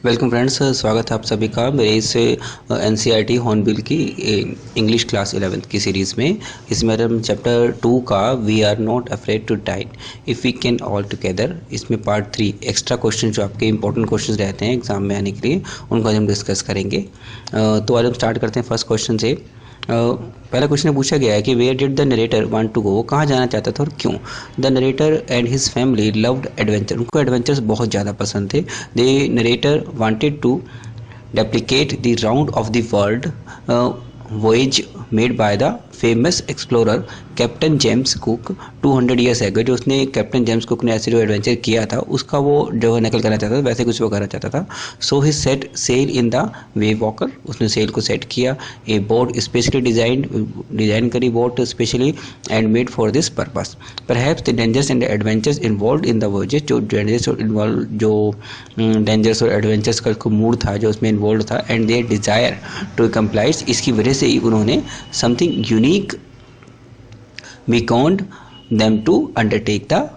Welcome friends, स्वागत है आप सभी का मेरे इस एनसीईआरटी हॉर्नबिल की इंग्लिश क्लास 11th की सीरीज़ में। इसमें हम चैप्टर 2 का we are not afraid to die if we can all together, इसमें पार्ट 3 एक्स्ट्रा क्वेश्चन जो आपके इंपॉर्टेंट क्वेश्चन रहते हैं एग्जाम में आने के लिए, उनको आज हम डिस्कस करेंगे। तो आज हम स्टार्ट करते हैं फर्स्ट क्वेश्चन से। पहला क्वेश्चन पूछा गया है कि where did the narrator want to go, वो कहाँ जाना चाहता था और क्यों। The narrator and his family loved adventure, उनको एडवेंचर्स बहुत ज़्यादा पसंद थे। The narrator wanted to replicate the round of the world voyage made by the famous explorer captain James cook 200 years ago. जो उसने कैप्टन जेम्स कुक ने ऐसे जो एडवेंचर किया था उसका वो जो नकल करना चाहता था, वैसे कुछ वो करना चाहता था। So he set sail in the Wave Walker, उसने सेल को सेट किया। ए बोट स्पेशली डिज़ाइन करी boat specially and made for this purpose. Perhaps the dangers and adventures involve in the voyages, जो डेंजर्स और adventures का mood था जो उसमें इन्वॉल्व था, and their desire to complies, इसकी वजह से ही उन्होंने something unique beckoned them to undertake the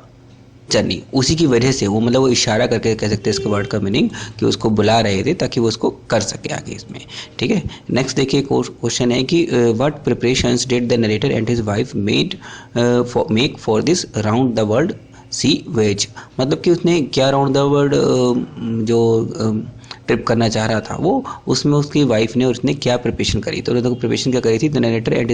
journey. उसी की वजह से वो मतलब वो इशारा करके कह सकते हैं इसके वर्ड का मीनिंग कि उसको बुला रहे थे ताकि वो उसको कर सके आगे इसमें। ठीक है, नेक्स्ट देखिए क्वेश्चन है कि what preparations did the narrator and his wife make for this round the world sea voyage, मतलब कि उसने क्या राउंड द वर्ल्ड जो ट्रिप करना चाह रहा था वो, उसमें उसकी वाइफ ने और उसने क्या प्रिपरेशन करी। तो उन्होंने प्रिपरेशन क्या करी थी, the narrator and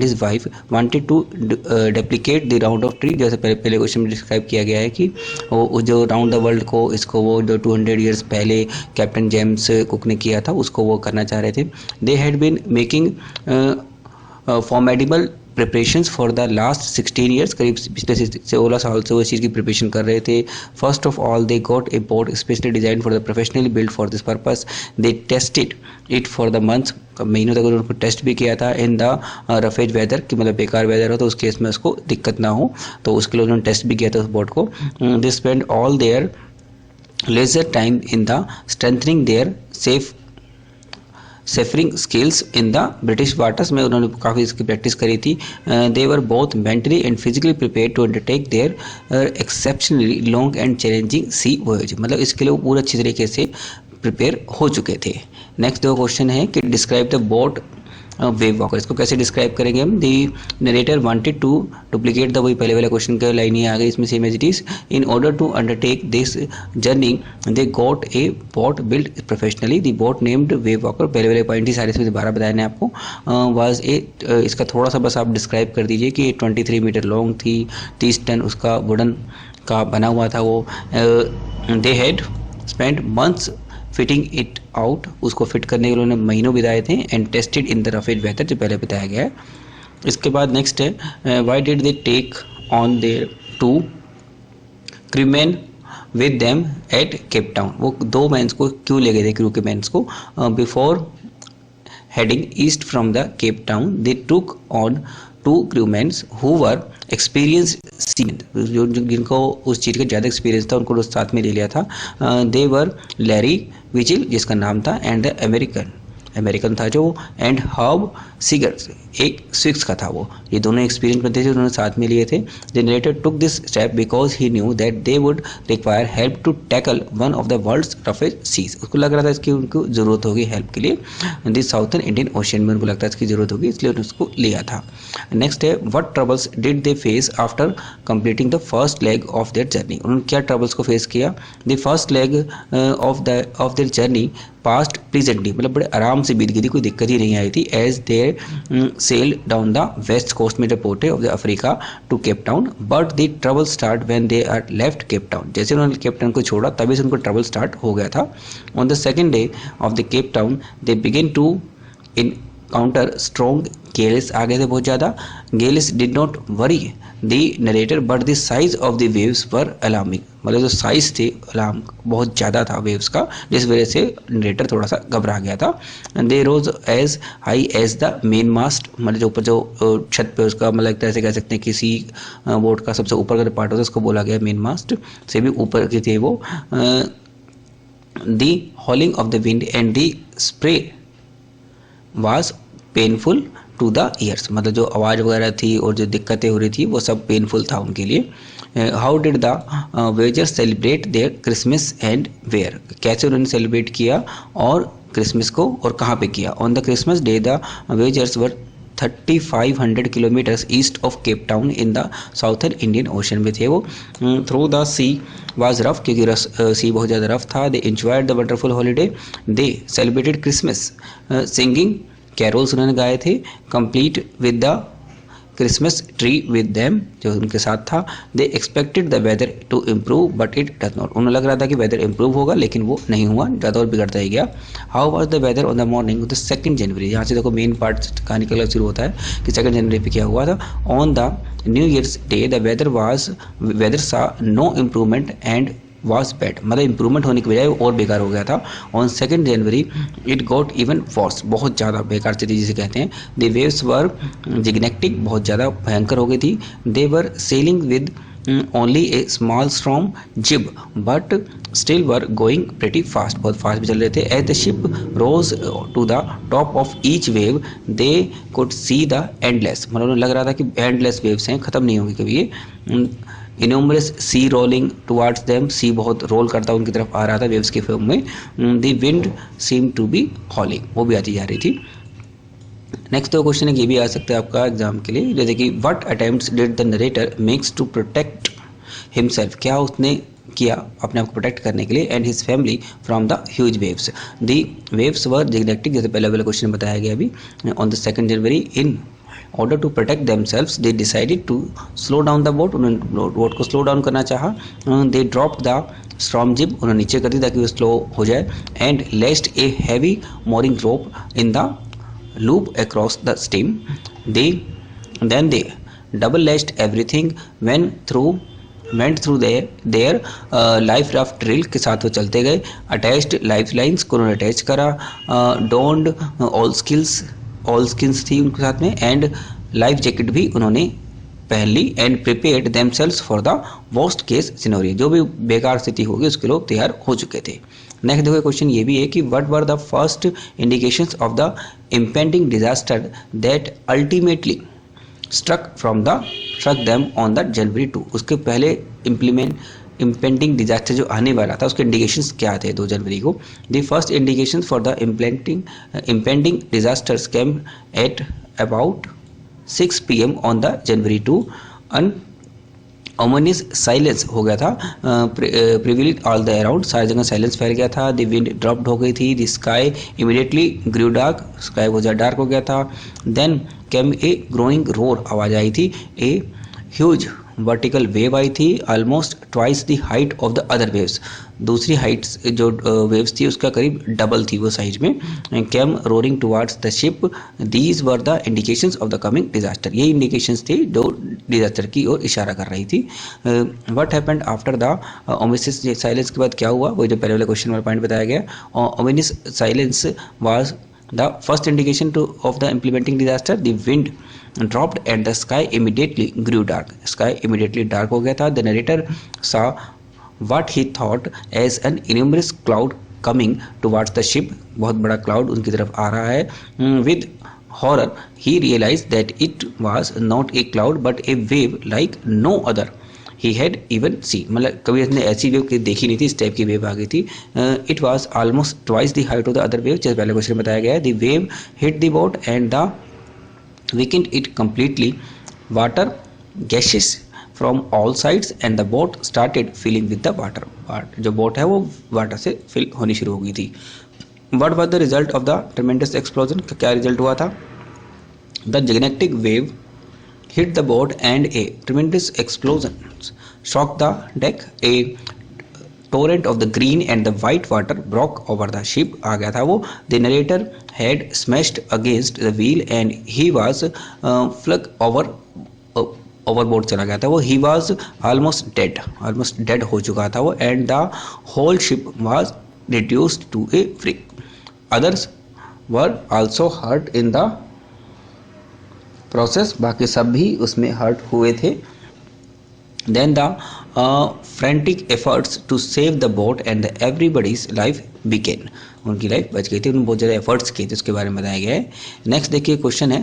his wife wanted to duplicate the round of tree, जैसे पहले क्वेश्चन में डिस्क्राइब किया गया है कि वो जो राउंड द वर्ल्ड को इसको वो जो 200 ईयर्स पहले कैप्टन जेम्स कुक ने किया था उसको वो करना चाह रहे थे। They had been making formidable preparations for the last 16 years, करीब पिछले 16 साल से वो इस चीज़ की प्रिपरेशन कर रहे थे। First of all they got a boat specially design for the professionally build for this purpose. They tested it for the months, महीनों तक उनको टेस्ट भी किया था। इन द रफेज वेदर, कि मतलब बेकार वेदर हो तो उस केस में उसको दिक्कत ना हो, तो उसके लिए उन्होंने टेस्ट भी किया था उस बोट को। They spend all their leisure time in the strengthening their seafaring skills in the British waters में, उन्होंने काफ़ी इसकी प्रैक्टिस करी थी। They were both mentally and physically prepare to undertake their exceptionally long and challenging sea voyage, मतलब इसके लिए वो पूरे अच्छी तरीके से प्रिपेयर हो चुके थे। नेक्स्ट दो क्वेश्चन है कि describe the boat Wave Walker, इसको कैसे डिस्क्राइब करेंगे हम। The narrator wanted to duplicate the, वही पहले वाले क्वेश्चन का लाइन ही आ गई इसमें same as it is. In order to undertake this journey they got a boat build professionally, the boat named wave walker, पहले वाले पॉइंट ही सारे इसमें दोबारा बताए हैं आपको। वाज ए, इसका थोड़ा सा बस आप डिस्क्राइब कर दीजिए कि 23 मीटर लॉन्ग थी, 30 टन उसका वुडन का बना हुआ था वो। They had spend months fitting it out, उसको फिट करने के लिए उन्होंने महीनों बिताए थे। एंड टेस्टेड इन द रफेज वेदर, जो पहले बताया गया है। इसके बाद नेक्स्ट है why did they take on their two crewmen with them at Cape Town, वो 2 मैंस को क्यों ले गए थे, क्रू के मैंस को। Before heading east from the Cape Town, they took on 2 crewmen who were experienced seamen, जो जिनको उस चीज़ का ज़्यादा एक्सपीरियंस था उनको साथ में ले लिया था। दे वर लैरी विजिल, जिसका नाम था, एंड द अमेरिकन था जो, एंड हर्ब सिगर्स, एक स्विक्स का था वो। ये दोनों एक्सपीरियंस बनते थे, उन्होंने साथ में लिए थे। The narrator took this step because he knew that they would require help to tackle one of the world's रफेज सीज, उसको लग रहा था इसकी उनको ज़रूरत होगी हेल्प के लिए दिस साउथर्न इंडियन ओशन में, उनको लगता है इसकी ज़रूरत होगी, इसलिए उन्होंने उसको लिया था। नेक्स्ट है what troubles did they face after completing the first leg of their journey, उन्होंने क्या ट्रबल्स को फेस किया। The first leg of their journey past pleasantly, मतलब बड़े आराम से बीत गई थी, कोई दिक्कत ही नहीं आई थी। As they sail down the west coast में जो पोर्ट है of the Africa to Cape Town, but the trouble start when they are left Cape Town, जैसे उन्होंने केप टाउन को छोड़ा तभी से उनको ट्रबल स्टार्ट हो गया था। On the second day of the Cape Town they begin to counter strong gales, आ गए थे बहुत ज़्यादा। Gales did not worry the narrator but the size of the waves were alarming, मतलब जो साइज थे अलार्म बहुत ज़्यादा था वेव्स का, जिस वजह से नरेटर थोड़ा सा घबरा गया था। They rose as high as the main mast, मतलब जो ऊपर जो छत पे उसका, मतलब एक तरह से कह सकते हैं किसी बोट का सबसे ऊपर का पार्ट होता है उसको बोला गया मेन मास्ट, से भी ऊपर के थे वो। The howling of the wind and the spray was painful to the ears, मतलब जो आवाज़ वगैरह थी और जो दिक्कतें हो रही थी वो सब पेनफुल था उनके लिए। How did the voyagers celebrate their Christmas and where, कैसे उन्होंने सेलिब्रेट किया और क्रिसमस को और कहाँ पे किया। On the Christmas day the voyagers were 3500 kilometres east of Cape Town in the southern Indian Ocean में थे वो। Though the sea was rough, क्योंकि सी बहुत ज़्यादा रफ था। They enjoyed the wonderful holiday, they celebrated Christmas singing, carols उन्होंने गाए थे। Complete with the Christmas tree with them, जो उनके साथ था। They expected the weather to improve but it does not, उन्हें लग रहा था कि वेदर इम्प्रूव होगा लेकिन वो नहीं हुआ, ज़्यादा और बिगड़ता ही गया। How was the weather on the morning of the 2 January, यहाँ से देखो मेन पार्ट कहानी का शुरू होता है कि 2 जनवरी पे क्या हुआ था। On the new year's day the weather saw no improvement and was bad, मतलब इंप्रूवमेंट होने की बजाय वो और बेकार हो गया था। On 2 January it got even worse, बहुत ज़्यादा बेकार स्थिति जिसे कहते हैं। द वेव्स वर जिग्नेटिक, बहुत ज़्यादा भयंकर हो गई थी। They were sailing with only a small storm jib but still were going pretty fast, बहुत फास्ट भी चल रहे थे। As the ship rose to the top of each wave they could see the endless, मतलब उन्हें लग रहा था कि एंडलेस वेव्स हैं, ख़त्म नहीं होंगी कभी ये। इनोमरस सी रोलिंग टुवार्ड्स देम, सी बहुत रोल करता उनकी तरफ आ रहा था वेव्स के फॉर्म में। The wind seem to be howling, वो भी आती जा रही थी। नेक्स्ट तो क्वेश्चन ये भी आ सकता है आपका एग्जाम के लिए, जैसे कि what attempts did the narrator makes to protect himself, क्या उसने किया अपने आप को प्रोटेक्ट करने के लिए, and his family from the huge waves. The waves were gigantic, जैसे पहले वाला क्वेश्चन बताया गया अभी। On the 2 January in order to protect themselves they decided to slow down the boat, उन्होंने बोट को स्लो डाउन करना चाहा। they dropped the storm jib, उन्होंने नीचे कर दी ताकि वो स्लो हो जाए। and lashed a heavy mooring rope in the loop across the stream, then they double lashed everything went through their life raft drill के साथ वो चलते गए। अटैच्ड लाइफ लाइन्स को उन्होंने अटैच करा। डोंड ऑल स्किन्स थी उनके साथ में, एंड लाइफ जैकेट भी उन्होंने पहन ली। And prepared themselves for the worst case scenario, जो भी बेकार स्थिति होगी उसके लोग तैयार हो चुके थे। नेक्स्ट देखो क्वेश्चन ये भी है कि what were the first indications of the impending disaster that ultimately struck them on the January 2, उसके पहले इम्पेंडिंग डिजास्टर जो आने वाला था उसके इंडिकेशंस क्या थे 2 जनवरी को। The first indications for the impending disasters came at about 6 PM on the January 2। An ominous silence हो गया था, प्रिविलेड ऑल द अराउंड, सारी जगह साइलेंस फैल गया था। द विंड ड्रॉप्ड हो गई थी। The sky immediately grew dark, sky बहुत ज़्यादा डार्क हो गया था। Then came a growing roar, आवाज़ आई थी। ए ह्यूज वर्टिकल वेव आई थी, almost twice the height of the other waves, दूसरी हाइट्स जो वेव्स थी उसका करीब डबल थी वो साइज में। Came roaring towards the ship, these were the indications of the coming disaster, ये इंडिकेशंस थी जो डिजास्टर की ओर इशारा कर रही थी। What happened after the ओमिनियस silence के बाद क्या हुआ, वो जो पहले वाले क्वेश्चन वाला पॉइंट बताया गया। ओमिनियस silence was the first indication of the implementing disaster. The wind dropped and the sky immediately grew dark, sky immediately dark हो गया था। The narrator saw what he thought as an enormous cloud coming towards the ship, बहुत बड़ा cloud उनकी तरफ आ रहा है। With horror he realized that it was not a cloud but a wave like no other he had even seen, मतलब कभी इसने ऐसी वेव देखी नहीं थी, इस टाइप की वेव आ गई थी। It was almost twice the height of the other wave, जैसे पहले क्वेश्चन में बताया गया है। The wave hit the boat and the weekend it completely, water gases from all sides and the boat started filling with the water, जो boat है वो water से फिल होनी शुरू हो गई थी। What was the result of the tremendous explosion, क्या रिजल्ट हुआ था। The gigantic wave hit the boat and a tremendous explosion shocked the deck. A torrent of the green and the white water broke over the ship, आ गया था वो। The narrator had smashed against the wheel and he was flung overboard चला गया था वो। He was almost dead हो चुका था वो। And the whole ship was reduced to a wreck. Others were also hurt in the process, बाकी सब भी उसमें हर्ट हुए थे। Then the frantic efforts to save the boat and the everybody's life began, उनकी लाइफ बच गई थी, उन्होंने बहुत ज़्यादा एफर्ट्स किए थे, उसके बारे में बताया गया है। नेक्स्ट देखिए क्वेश्चन है,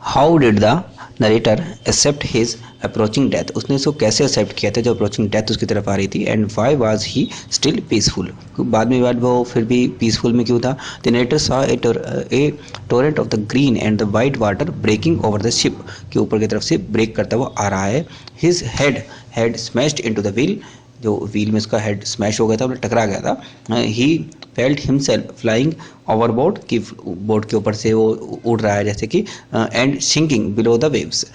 how did the narrator accept his approaching death, उसने इसको कैसे एक्सेप्ट किया था जब अप्रोचिंग डेथ उसकी तरफ आ रही थी, and why was he still peaceful, बाद में बाद वो फिर भी पीसफुल में क्यों था। The narrator saw a torrent of the green and the white water breaking over the ship, के ऊपर की तरफ से ब्रेक करता हुआ आ रहा है। His head had smashed into the wheel, जो व्हील में उसका हेड स्मैश हो गया था, मतलब टकरा गया था। He felt himself flying overboard, की बोर्ड के ऊपर से वो उड़ रहा है जैसे कि, and sinking below the waves.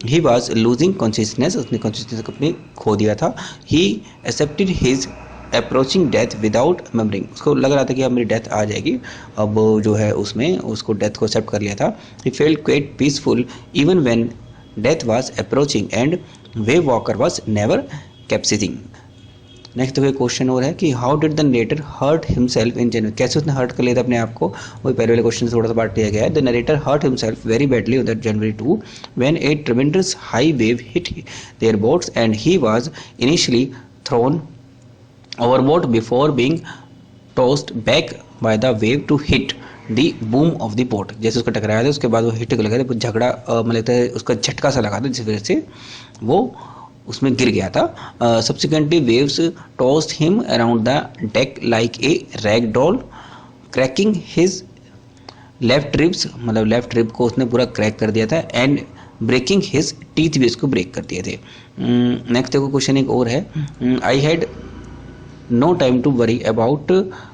He was losing consciousness, उसने कॉन्शियसनेस अपनी खो दिया था। He accepted his approaching death without murmuring, उसको लग रहा था कि अब मेरी डेथ आ जाएगी, अब जो है उसमें उसको डेथ को एक्सेप्ट कर लिया था। He felt quite peaceful even when death was approaching and Wave Walker was never capsizing. Next देखो क्वेश्चन और है कि how did the narrator hurt himself in January, कैसे उसने हर्ट कर लिया था अपने आप को, वही पहले वाले क्वेश्चन से थोड़ा सा बांट दिया गया है। The narrator hurt himself very badly on that January 2 when a tremendous high wave hit their boats and he was initially thrown overboard before being tossed back by the wave to hit the boom of the boat. जैसे उसको टकराया था उसके बाद वो hit लगा था, झगड़ा मतलब उसका झटका सा लगा था जिस वजह से वो उसमें गिर गया था। Subsequently waves tossed him around the deck like a rag doll, cracking his left ribs, मतलब लेफ्ट रिब को उसने पूरा क्रैक कर दिया था, एंड ब्रेकिंग हिज टीथ भी उसको ब्रेक कर दिए थे। नेक्स्ट देखो क्वेश्चन एक और है, I had no time to worry about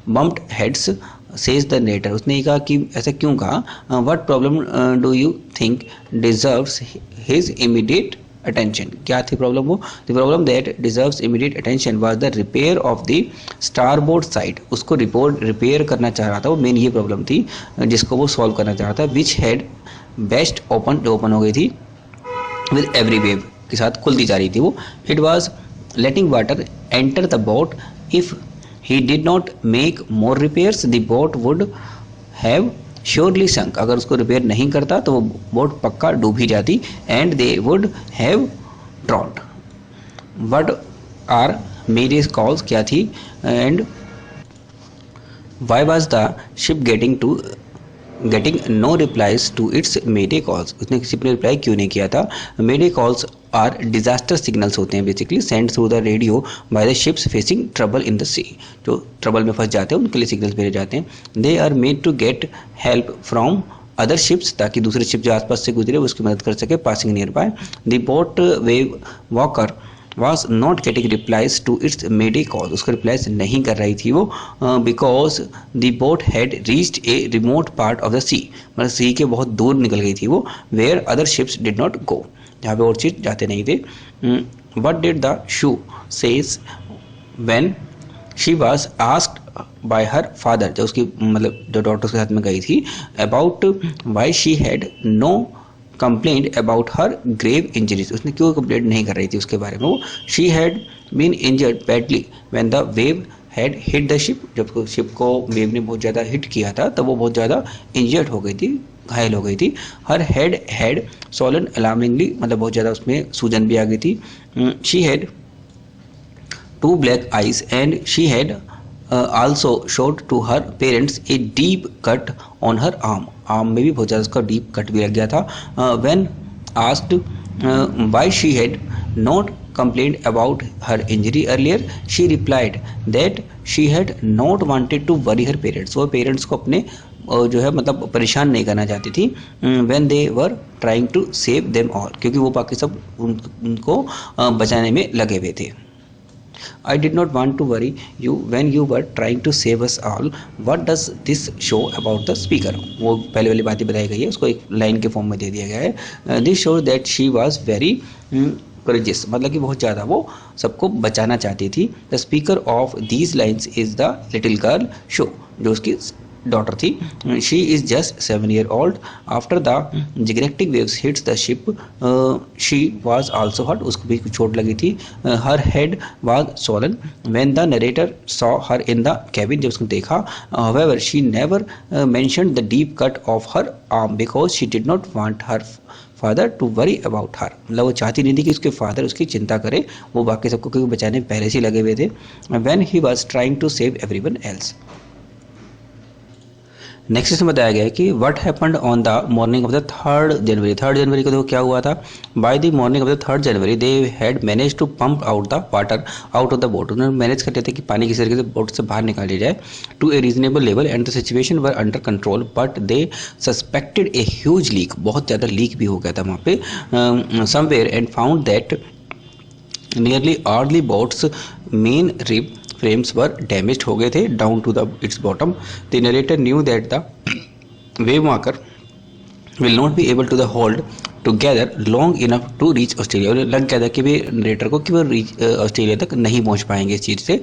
bumped heads says the narrator, उसने ये कहा कि ऐसा क्यों कहा, what problem do you think deserves his immediate attention, क्या थी प्रॉब्लम वो, the problem that deserves immediate attention was the repair of the starboard side, उसको रिपेयर करना चाह रहा था वो, मेन ये प्रॉब्लम थी जिसको वो सॉल्व करना चाह रहा था। विच हैड बेस्ट ओपन, जो ओपन हो गई थी विद एवरी वेव, के साथ खुलती जा रही थी वो। It was letting water enter the boat, if he did not make more repairs the boat would have surely sunk, अगर उसको रिपेयर नहीं करता तो वो बोट पक्का डूब ही जाती, and they would have drowned. What are Mayday calls क्या थी, and why was the ship getting no replies to its Mayday calls, उसने किसी ने रिप्लाई क्यों नहीं किया था। Mayday calls are disaster signals होते हैं basically, send through the radio by the ships facing trouble in the sea, जो ट्रबल में फंस जाते हैं उनके लिए सिग्नल्स भेजे जाते हैं। They are made to get help from other ships, ताकि दूसरे शिप जो आसपास से गुजरे उसकी मदद कर सके passing near by. The boat Wave walker was not getting replies to its Mayday calls, उसका रिप्लाइज नहीं कर रही थी वो, because the boat had reached a remote part of the sea, मतलब सी के बहुत दूर निकल गई थी वो, where other ships did not go, जहाँ पे और शिप जाते नहीं थे। What did the shoe says when she was asked by her father, जब उसकी मतलब जो डॉक्टर के साथ में गई थी, about why she had no complaint about her grave injuries, उसने क्यों कंप्लेंट नहीं कर रही थी उसके बारे में वो। She had been injured badly when the wave had hit the ship, जब शिप को वेव ने बहुत ज़्यादा हिट किया था तब वो बहुत ज़्यादा इंजर्ड हो गई थी, घायल हो गई थी। Her head had Solan alarmingly, मतलब बहुत ज़्यादा उसमें सूजन भी आ गई थी। She had 2 black eyes and she had also showed to her parents a deep cut on her arm, arm में भी बहुत ज़्यादा उसका डीप कट भी लग गया था। when asked why she had not complained about her injury earlier, she replied that she had not wanted to worry her parents, वो पेरेंट्स को अपने जो है मतलब परेशान नहीं करना चाहती थी। when they were trying to save them all, क्योंकि वो बाकी सब उनको बचाने में लगे हुए थे। I did not want to worry you when you were trying to save us all. What does this show about the speaker? वो पहले वाली बात ही बताई गई है, उसको एक लाइन के फॉर्म में दे दिया गया है। This shows that she was very courageous, मतलब कि बहुत ज़्यादा वो सबको बचाना चाहती थी। The speaker of these lines is the little girl show, जो उसकी डॉटर थी। She is just 7 year old. After the gigantic waves hits the ship she was also hurt, उसको भी चोट लगी थी। Her head was swollen when the narrator saw her in the cabin, जब उसने देखा। However she never mentioned the deep cut of her arm because she did not want her father to worry about her, मतलब वो चाहती नहीं थी कि उसके फादर उसकी चिंता करे, वो बाकी सबको क्योंकि बचाने पहले से ही लगे हुए थे। When he was trying to save everyone else. Next इसमें बताया गया है कि what happened on the morning of the 3rd January. 3rd जनवरी को देखो क्या हुआ था। By the morning of the 3rd January they had manage to pump out the water out of the boat. उन्होंने मैनेज कर लिया था कि पानी किस तरीके से बोट से बाहर निकाल लिया जाए to a reasonable level and the situation were under control, but they suspected a huge leak. बहुत ज़्यादा लीक भी हो गया था वहाँ पे somewhere and found that nearly all the boat's main rib frames were damaged हो गए थे down to the its bottom. The narrator knew that the wave walker will not be able to the hold together long enough to reach Australia. और लग गया था कि वे narrator को कि वो ऑस्ट्रेलिया तक नहीं पहुंच पाएंगे इस चीज़ से.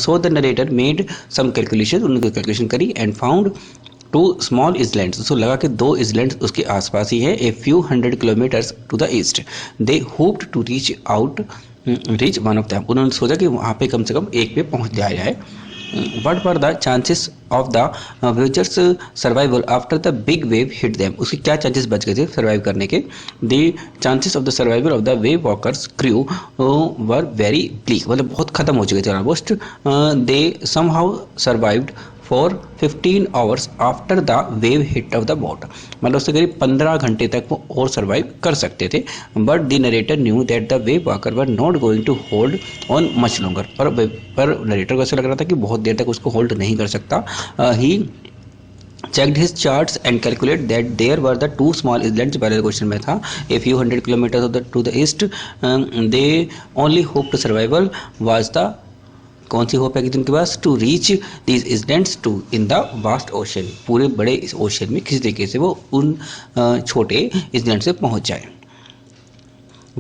So the narrator made some calculations, उन्होंने कैलकुलेशन करी and found two small islands. उसको लगा कि 2 islands उसके आसपास ही है. A few hundred kilometers to the east. They hoped to reach one of them. उन्होंने सोचा कि वहाँ पे कम से कम एक पे पहुँच जाया जाए. What were the chances of the voyagers survival after the big wave hit them? उसके क्या चांसेस बच गए थे सर्वाइव करने के? The chances of the survival of the wave walkers crew were very bleak. मतलब बहुत खत्म हो चुके थे almost. They somehow survived for 15 hours after the wave hit of the boat. मतलब उससे करीब 15 घंटे तक वो और सर्वाइव कर सकते थे. But the narrator knew that the wave walker were not going to hold on much longer. पर नरेटर को ऐसा लग रहा था कि बहुत देर तक उसको होल्ड नहीं कर सकता. He checked his charts and calculated that there were the 2 small islands. पहले क्वेश्चन में था a few hundred kilometers to the east. They only hope to survival was the कौन सी होप है कि उनके पास to reach these islands to in the vast ocean. पूरे बड़े इस ओशन में किस तरीके से वो उन छोटे island से पहुंच जाए.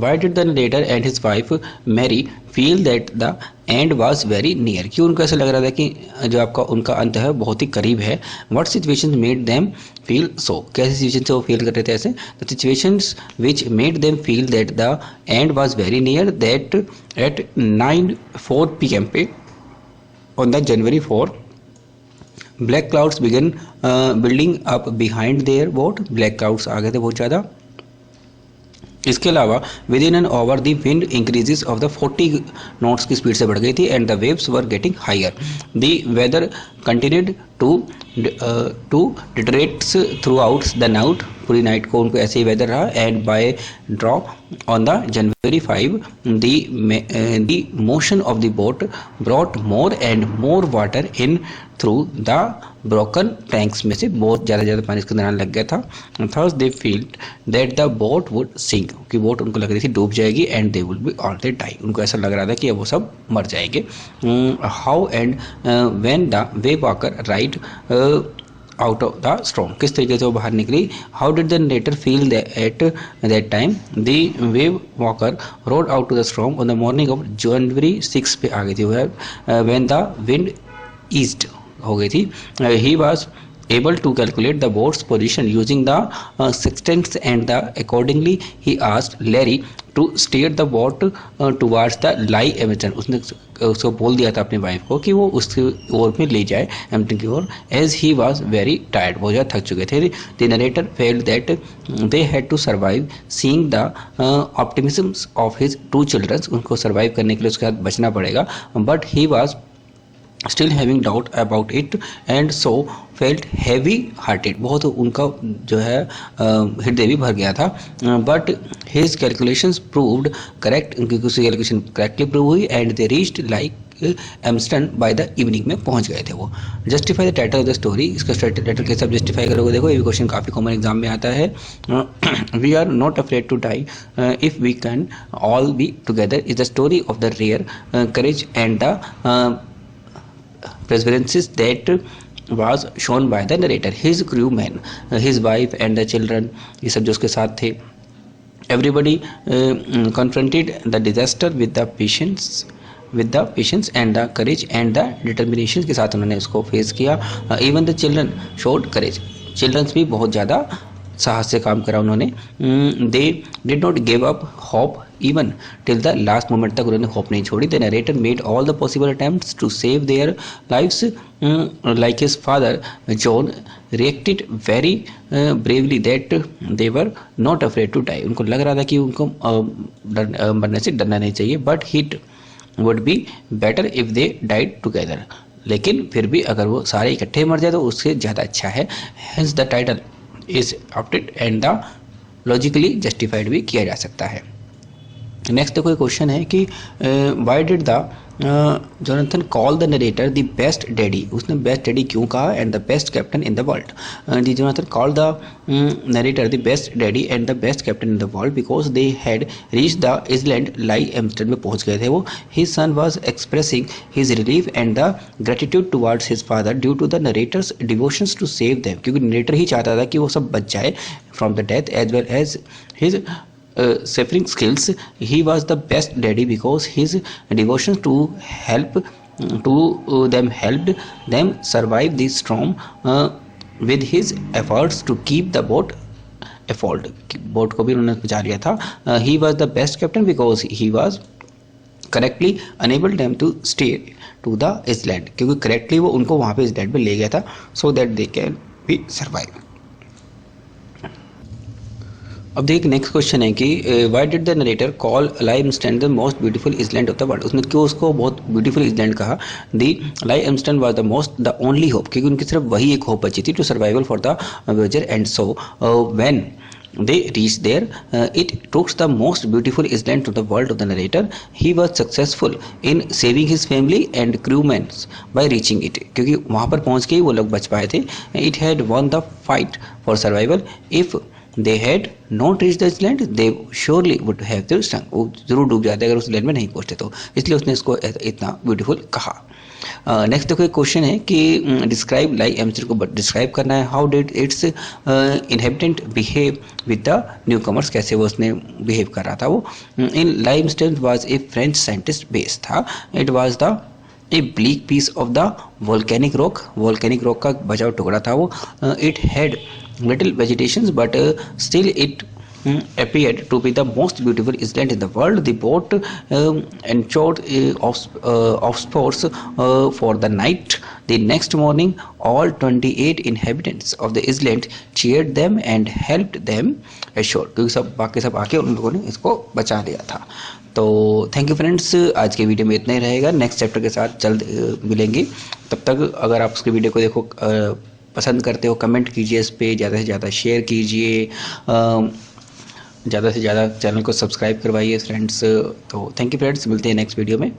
Why did the narrator and his wife Mary feel that the end was very near? क्यों उनको ऐसा लग रहा था कि जो आपका उनका अंत है बहुत ही करीब है. What situations made them feel so? कैसी सिचुएशन से वो फील कर रहे थे ऐसे? The situations which made them feel that the end was very near that at 9:04 PM पे on the January 4 black clouds began building up behind their boat. black clouds आ गए थे बहुत ज़्यादा. इसके अलावा within an hour the wind increases of the 40 knots की speed से बढ़ गई थी and the waves were getting higher. The weather continued to deteriorate throughout the night. पूरी नाइट को उनको ऐसे ही वेदर रहा. And by drop on the January 5 the motion of the boat brought more and more water in through the broken tanks. में से बहुत ज़्यादा पानी इसके अंदर लग गया था. Thus they felt that the boat would sink. कि बोट उनको लग रही थी डूब जाएगी and they would be all they die. उनको ऐसा लग रहा था कि अब वो सब मर जाएंगे. How and when the wave walker ride out of the storm. किस तरीके से वो बाहर निकली. How did the narrator feel at that time? The wave walker rode out to the storm on the morning of January 6 पे आ गई थी वो. When the wind east हो गई थी. He was able to calculate the boat's position using the sextants and accordingly he asked Larry to steer the boat towards the lie Emerson. उसने उसको बोल दिया था अपनी वाइफ को कि वो उसकी ओर में ले जाए एम्पटन की ओर. as he was very tired, बहुत ज़्यादा थक चुके थे. the narrator felt that they had to survive seeing the optimism of his 2 children. उनको सर्वाइव करने के लिए उसके साथ बचना पड़ेगा. but he was still having doubt about it and so felt heavy hearted. बहुत उनका जो है हृदय भी भर गया था. but his calculations proved correct. उनकी उसकी कैलकुलेशन करेक्टली प्रूव हुई and they reached like Amsterdam by the evening में पहुंच गए थे वो. Justify the title of the story. इसका टाइटल कैसे आप जस्टिफाई करोगे. देखो ये भी क्वेश्चन काफ़ी कॉमन एग्जाम में आता है. We are not afraid to die if we can all be together is the story of the rare courage and the perseverance that was shown by the narrator. His crewmen, his wife and the children, ये सब जो उसके साथ थे. Everybody confronted the disaster with the patience and the courage and the determination के साथ उन्होंने उसको फेस किया. Even the children showed courage. Children भी बहुत ज़्यादा साहस से काम करा उन्होंने. They did not give up hope even till the last moment. तक उन्होंने होप नहीं छोड़ी. The narrator made all the possible attempts to save their lives. Like his father John reacted very bravely that they were not afraid to die. उनको लग रहा था कि उनको मरने से डरना नहीं चाहिए. But it would be better if they died together. लेकिन फिर भी अगर वो सारे इकट्ठे मर जाए तो उससे ज़्यादा अच्छा है। Hence the title is opted and the logically justified भी किया जा सकता है। नेक्स्ट देखो क्वेश्चन है कि why did the Jonathan call the narrator the best daddy, उसने बेस्ट डैडी क्यों कहा and the best captain in the world. The Jonathan call the narrator the best daddy and the best captain in the world because they had reach the island Ile Amsterdam में पहुंच गए थे वो। His son was expressing his relief and the gratitude towards his father due to the narrator's devotions to save them, क्योंकि narrator ही चाहता था कि वो सब बच जाए from the death as well as his suffering skills. He was the best daddy because his devotion to help them helped them survive the storm with his efforts to keep the boat afloat. Boat को भी उन्होंने बचा लिया था। He was the best captain because he was correctly enabled them to stay to the island, क्योंकि correctly वो उनको वहाँ पे island पे ले गया था so that they can be survive। अब देखिए नेक्स्ट क्वेश्चन है कि why did the narrator call limestone the most beautiful island of the world, उसने क्यों उसको बहुत ब्यूटीफुल आइलैंड कहा। The limestone was the most the only hope, क्योंकि उनकी सिर्फ वही एक होप बची थी to survival for the voyager and so when they reached there it took the most beautiful island to the world of the narrator. He was successful in saving his family and crewmen by reaching it, क्योंकि वहाँ पर पहुँच के ही वो लोग बच पाए थे। It had won the fight for survival. If they had not reached the island they surely would have been sunk, वो जरूर डूब जाते अगर उस लैंड में नहीं पहुँचते तो, इसलिए उसने इसको इतना ब्यूटीफुल कहा। नेक्स्ट देखो एक क्वेश्चन है कि डिस्क्राइब लाई एम्स्टर्डम को डिस्क्राइब करना है। How did its inhabitant behave with the new comers, कैसे वो उसने बिहेव कर रहा था वो। In Ile Amsterdam was a French scientist base था। It was the a bleak piece of the volcanic rock का बचा हुआ टुकड़ा था वो। इट हैड little vegetations but still it appeared to be the most beautiful island in the world. The boat ensured of sports for the night. The next morning all 28 inhabitants of the island cheered them and helped them ashore, क्योंकि सब बाकी सब आके उन लोगों ने इसको बचा लिया था। तो थैंक यू फ्रेंड्स, आज के वीडियो में इतना ही रहेगा। नेक्स्ट चैप्टर के साथ जल्द मिलेंगे। तब तक अगर आप उसके वीडियो को देखो पसंद करते हो कमेंट कीजिए, इस पर ज़्यादा से ज़्यादा शेयर कीजिए, ज़्यादा से ज़्यादा चैनल को सब्सक्राइब करवाइए फ्रेंड्स। तो थैंक यू फ्रेंड्स, मिलते हैं नेक्स्ट वीडियो में।